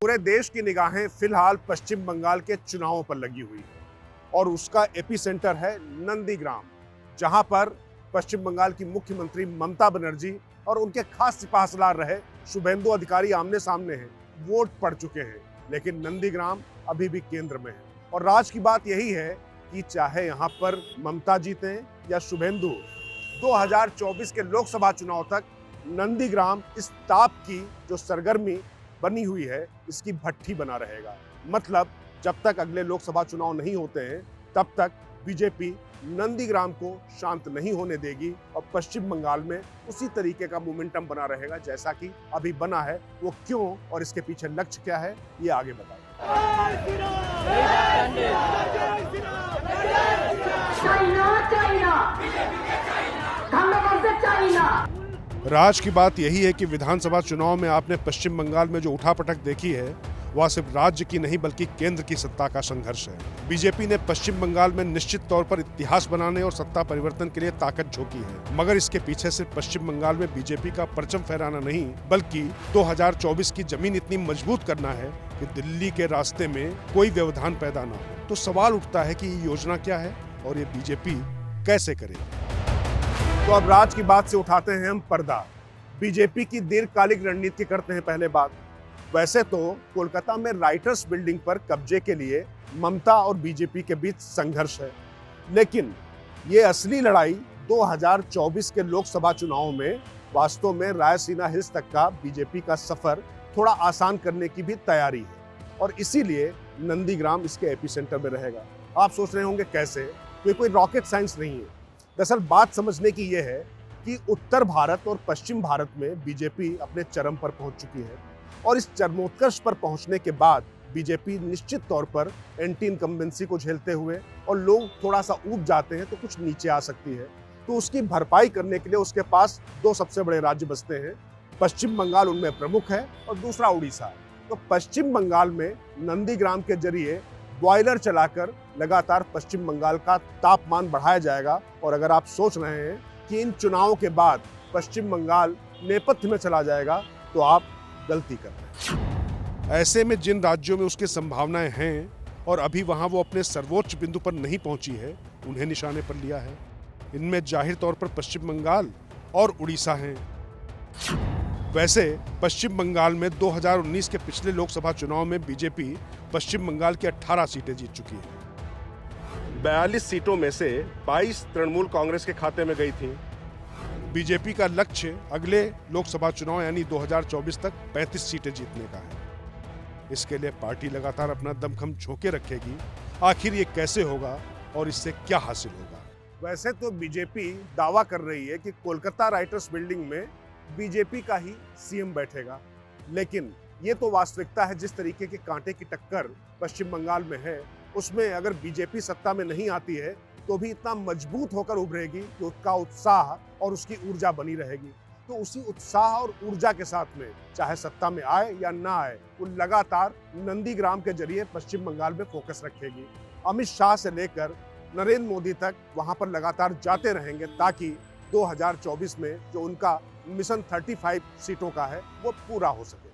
पूरे देश की निगाहें फिलहाल पश्चिम बंगाल के चुनावों पर लगी हुई है और उसका एपिसेंटर है नंदीग्राम, जहां पर पश्चिम बंगाल की मुख्यमंत्री ममता बनर्जी और उनके खास सिपहसालार रहे शुभेंदु अधिकारी आमने सामने हैं। वोट पड़ चुके हैं, लेकिन नंदीग्राम अभी भी केंद्र में है। और राज की बात यही है कि चाहे यहां पर ममता जीते या शुभेंदु, 2024 के लोकसभा चुनाव तक नंदीग्राम इस ताप की जो सरगर्मी बनी हुई है, इसकी भट्ठी बना रहेगा। मतलब जब तक अगले लोकसभा चुनाव नहीं होते हैं, तब तक बीजेपी नंदीग्राम को शांत नहीं होने देगी और पश्चिम बंगाल में उसी तरीके का मोमेंटम बना रहेगा जैसा कि अभी बना है। वो क्यों और इसके पीछे लक्ष्य क्या है, ये आगे बताएं। राज की बात यही है कि विधानसभा चुनाव में आपने पश्चिम बंगाल में जो उठापटक देखी है, वह सिर्फ राज्य की नहीं बल्कि केंद्र की सत्ता का संघर्ष है। बीजेपी ने पश्चिम बंगाल में निश्चित तौर पर इतिहास बनाने और सत्ता परिवर्तन के लिए ताकत झोंकी है, मगर इसके पीछे सिर्फ पश्चिम बंगाल में बीजेपी का परचम फहराना नहीं, बल्कि 2024 की जमीन इतनी मजबूत करना है कि दिल्ली के रास्ते में कोई व्यवधान पैदा न हो। तो सवाल उठता है कि ये योजना क्या है और ये बीजेपी कैसे करेगी। तो अब राज की बात से उठाते हैं हम पर्दा। बीजेपी की दीर्घकालिक रणनीति करते हैं पहले बात। वैसे तो कोलकाता में राइटर्स बिल्डिंग पर कब्जे के लिए ममता और बीजेपी के बीच संघर्ष है, लेकिन ये असली लड़ाई 2024 के लोकसभा चुनाव में वास्तव में रायसीना हिल्स तक का बीजेपी का सफर थोड़ा आसान करने की भी तैयारी है और इसीलिए नंदीग्राम इसके एपिसेंटर में रहेगा। आप सोच रहे होंगे कैसे, तो कोई रॉकेट साइंस नहीं है। दरअसल बात समझने की यह है कि उत्तर भारत और पश्चिम भारत में बीजेपी अपने चरम पर पहुंच चुकी है और इस चरमोत्कर्ष पर पहुंचने के बाद बीजेपी निश्चित तौर पर एंटी इनकम्बेंसी को झेलते हुए और लोग थोड़ा सा ऊब जाते हैं तो कुछ नीचे आ सकती है। तो उसकी भरपाई करने के लिए उसके पास दो सबसे बड़े राज्य बचते हैं। पश्चिम बंगाल उनमें प्रमुख है और दूसरा उड़ीसा। तो पश्चिम बंगाल में नंदीग्राम के जरिए बॉयलर चलाकर लगातार पश्चिम बंगाल का तापमान बढ़ाया जाएगा। और अगर आप सोच रहे हैं कि इन चुनावों के बाद पश्चिम बंगाल नेपथ्य में चला जाएगा, तो आप गलती कर रहे हैं। ऐसे में जिन राज्यों में उसकी संभावनाएं हैं और अभी वहां वो अपने सर्वोच्च बिंदु पर नहीं पहुंची है, उन्हें निशाने पर लिया है। इनमें जाहिर तौर पर पश्चिम बंगाल और उड़ीसा हैं। वैसे पश्चिम बंगाल में 2019 के पिछले लोकसभा चुनाव में बीजेपी पश्चिम बंगाल की 18 सीटें जीत चुकी है। 42 सीटों में से 22 तृणमूल कांग्रेस के खाते में गई थी। बीजेपी का लक्ष्य अगले लोकसभा चुनाव यानी 2024 तक 35 सीटें जीतने का है। इसके लिए पार्टी लगातार अपना दमखम झोंके रखेगी। आखिर ये कैसे होगा और इससे क्या हासिल होगा। वैसे तो बीजेपी दावा कर रही है कि कोलकाता राइटर्स बिल्डिंग में बीजेपी का ही सीएम बैठेगा, लेकिन ये तो वास्तविकता है। जिस तरीके के कांटे की टक्कर पश्चिम बंगाल में है, उसमें अगर बीजेपी सत्ता में नहीं आती है तो भी इतना मजबूत होकर उभरेगी कि उसका उत्साह और उसकी ऊर्जा बनी रहेगी। तो उसी उत्साह और ऊर्जा के साथ में चाहे सत्ता में आए या ना आए, वो लगातार नंदीग्राम के जरिए पश्चिम बंगाल में फोकस रखेगी। अमित शाह से लेकर नरेंद्र मोदी तक वहां पर लगातार जाते रहेंगे ताकि 2024 में जो उनका मिशन 35 सीटों का है, वो पूरा हो सके।